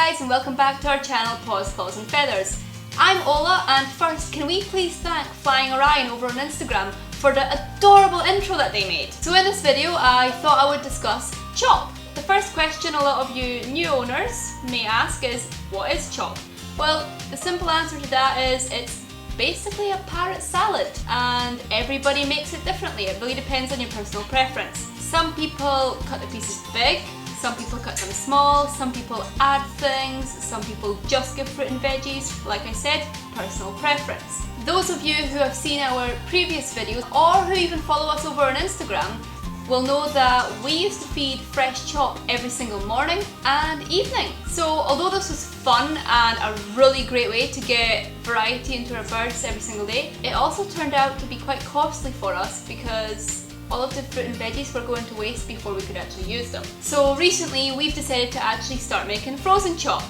guys, and welcome back to our channel Paws, Claws and Feathers. I'm Ola, and first can we please thank Flying Orion over on Instagram for the adorable intro that they made. So in this video I thought I would discuss chop. The first question a lot of you new owners may ask is, what is chop? Well, the simple answer to that is it's basically a parrot salad, and everybody makes it differently. It really depends on your personal preference. Some people cut the pieces big, some people cut them small, some people add things, some people just give fruit and veggies. Like I said, personal preference. Those of you who have seen our previous videos or who even follow us over on Instagram will know that we used to feed fresh chop every single morning and evening. So although this was fun and a really great way to get variety into our birds every single day, it also turned out to be quite costly for us because all of the fruit and veggies were going to waste before we could actually use them. So recently we've decided to actually start making frozen chop.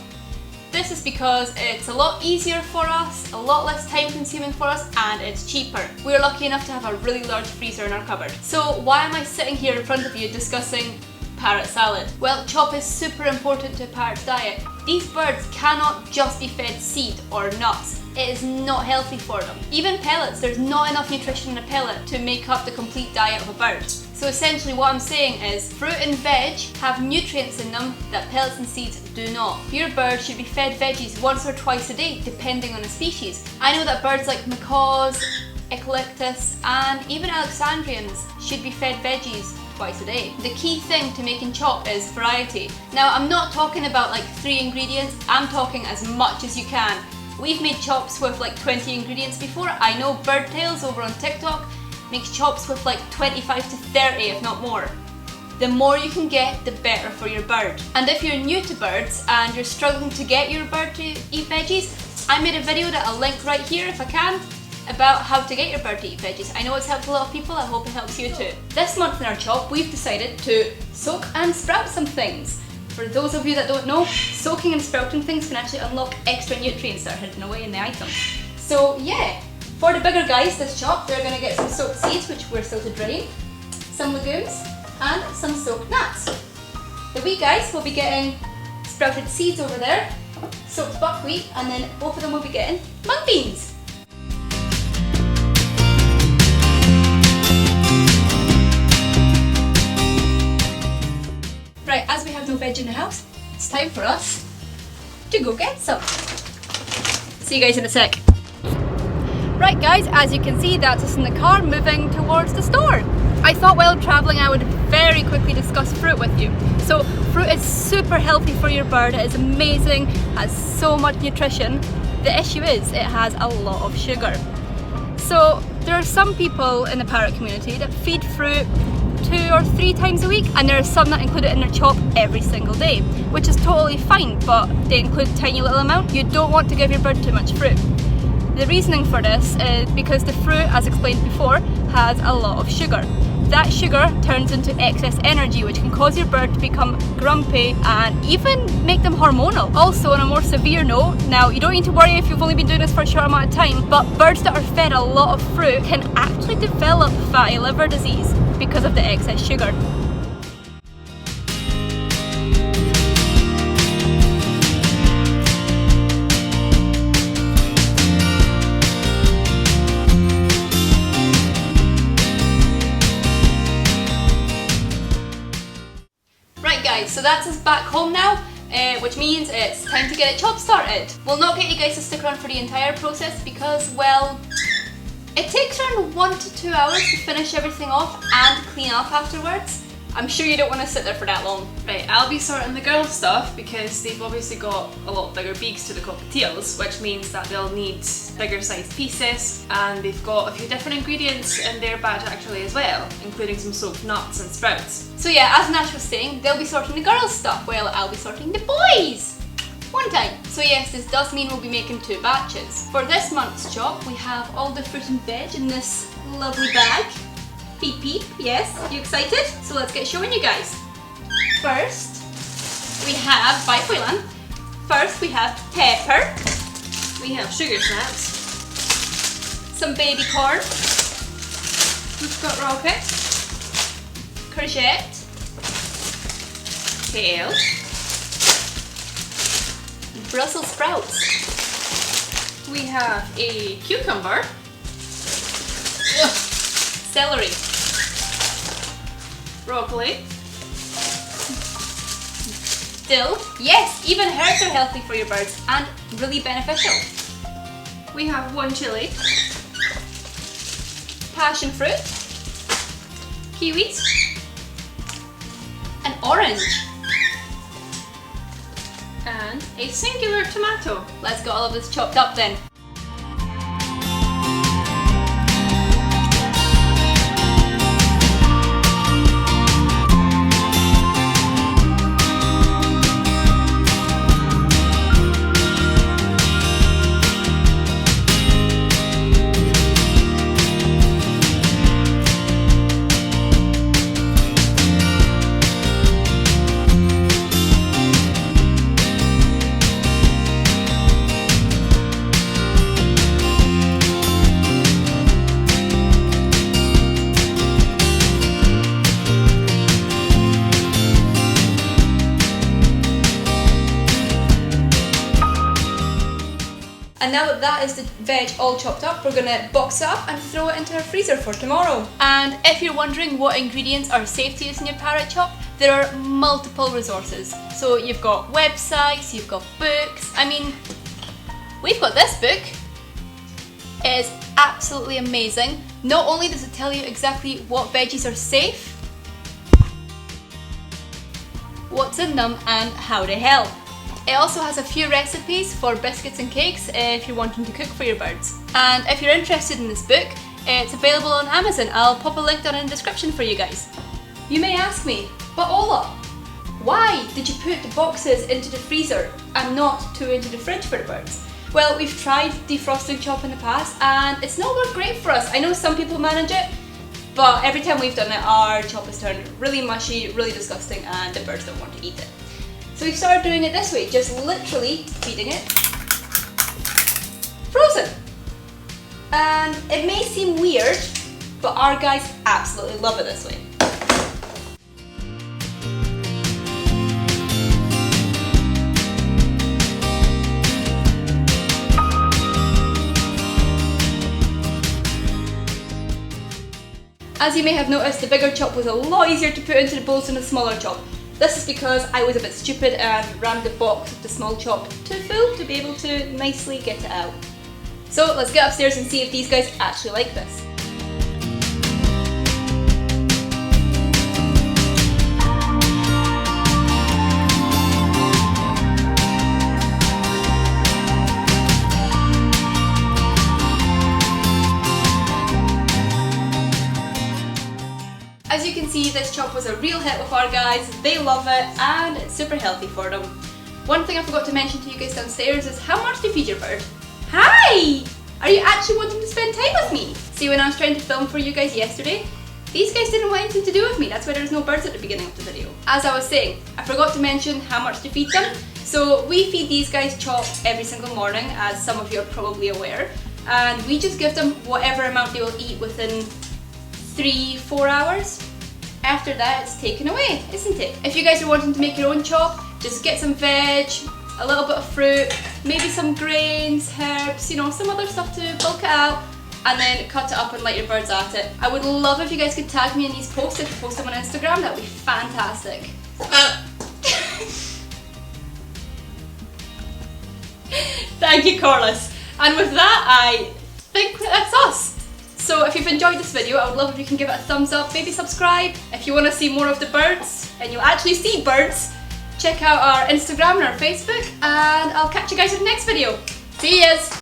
This is because it's a lot easier for us, a lot less time consuming for us, and it's cheaper. We're lucky enough to have a really large freezer in our cupboard. So why am I sitting here in front of you discussing parrot salad? Well, chop is super important to a parrot's diet. These birds cannot just be fed seed or nuts. It is not healthy for them. Even pellets, there's not enough nutrition in a pellet to make up the complete diet of a bird. So essentially what I'm saying is fruit and veg have nutrients in them that pellets and seeds do not. Your bird should be fed veggies once or twice a day depending on the species. I know that birds like macaws, eucalyptus and even Alexandrians should be fed veggies twice a day. The key thing to making chop is variety. Now I'm not talking about like 3 ingredients, I'm talking as much as you can. We've made chops with like 20 ingredients before. I know Bird Tales over on TikTok makes chops with like 25 to 30 if not more. The more you can get, the better for your bird. And if you're new to birds and you're struggling to get your bird to eat veggies, I made a video that I'll link right here if I can about how to get your bird to eat veggies. I know it's helped a lot of people, I hope it helps you too. This month in our chop we've decided to soak and sprout some things. For those of you that don't know, soaking and sprouting things can actually unlock extra nutrients that are hidden away in the item. So yeah, for the bigger guys this chop, they're going to get some soaked seeds, which we're still to drain, some legumes, and some soaked nuts. The wee guys will be getting sprouted seeds over there, soaked buckwheat, and then both of them will be getting mung beans. Right, as we have no veg in the house, it's time for us to go get some. See you guys in a sec. Right guys, as you can see, that's us in the car moving towards the store. I thought while travelling I would very quickly discuss fruit with you. So fruit is super healthy for your bird, it is amazing, has so much nutrition. The issue is it has a lot of sugar. So there are some people in the parrot community that feed fruit 2 or 3 times a week, and there are some that include it in their chop every single day, which is totally fine, but they include a tiny little amount. You don't want to give your bird too much fruit. The reasoning for this is because the fruit, as explained before, has a lot of sugar. That sugar turns into excess energy, which can cause your bird to become grumpy and even make them hormonal. Also, on a more severe note, now you don't need to worry if you've only been doing this for a short amount of time, but birds that are fed a lot of fruit can actually develop fatty liver disease because of the excess sugar. So that's us back home now, which means it's time to get a chop started. We'll not get you guys to stick around for the entire process because, well, it takes around 1 to 2 hours to finish everything off and clean up afterwards. I'm sure you don't want to sit there for that long. Right, I'll be sorting the girls' stuff because they've obviously got a lot bigger beaks to the cockatiels, which means that they'll need bigger sized pieces, and they've got a few different ingredients in their batch actually as well, including some soaked nuts and sprouts. So yeah, as Nash was saying, they'll be sorting the girls' stuff while I'll be sorting the boys' one time. So yes, this does mean we'll be making 2 batches. For this month's chop, we have all the fruit and veg in this lovely bag. Peep peep, yes, you excited? So let's get showing you guys. First, we have, by Whelan, first we have pepper. We have sugar snaps. Some baby corn. We've got rocket. Courgette. Kale. Brussels sprouts. We have a cucumber. Celery. Broccoli. Dill. Yes, even herbs are healthy for your birds and really beneficial. We have one chili. Passion fruit. Kiwis. An orange. And a singular tomato. Let's get all of this chopped up then. And now that is the veg all chopped up, we're going to box it up and throw it into our freezer for tomorrow. And if you're wondering what ingredients are safe to use in your Parrot chop, there are multiple resources. So you've got websites, you've got books. I mean, we've got this book. It is absolutely amazing. Not only does it tell you exactly what veggies are safe, what's in them and how to help. It also has a few recipes for biscuits and cakes if you're wanting to cook for your birds. And if you're interested in this book, it's available on Amazon. I'll pop a link down in the description for you guys. You may ask me, but Ola, why did you put the boxes into the freezer and not two into the fridge for the birds? Well, we've tried defrosting chop in the past and it's not worked great for us. I know some people manage it, but every time we've done it, our chop has turned really mushy, really disgusting, and the birds don't want to eat it. So we've started doing it this way, just literally feeding it frozen. And it may seem weird, but our guys absolutely love it this way. As you may have noticed, the bigger chop was a lot easier to put into the bowls than the smaller chop. This is because I was a bit stupid and rammed the box of the small chop too full to be able to nicely get it out. So let's get upstairs and see if these guys actually like this. As you can see, this chop was a real hit with our guys. They love it and it's super healthy for them. One thing I forgot to mention to you guys downstairs is how much do you feed your bird? Hi! Are you actually wanting to spend time with me? See, when I was trying to film for you guys yesterday, these guys didn't want anything to do with me. That's why there's no birds at the beginning of the video. As I was saying, I forgot to mention how much to feed them. So we feed these guys chop every single morning, as some of you are probably aware. And we just give them whatever amount they will eat within 3-4 hours. After that, it's taken away, isn't it? If you guys are wanting to make your own chop, just get some veg, a little bit of fruit, maybe some grains, herbs, you know, some other stuff to bulk it out, and then cut it up and let your birds at it. I would love if you guys could tag me in these posts. If you post them on Instagram, that would be fantastic. Thank you, Corliss. And with that, I think that's us. So if you've enjoyed this video, I would love if you can give it a thumbs up, maybe subscribe. If you want to see more of the birds, and you'll actually see birds, check out our Instagram and our Facebook, and I'll catch you guys in the next video. See yas!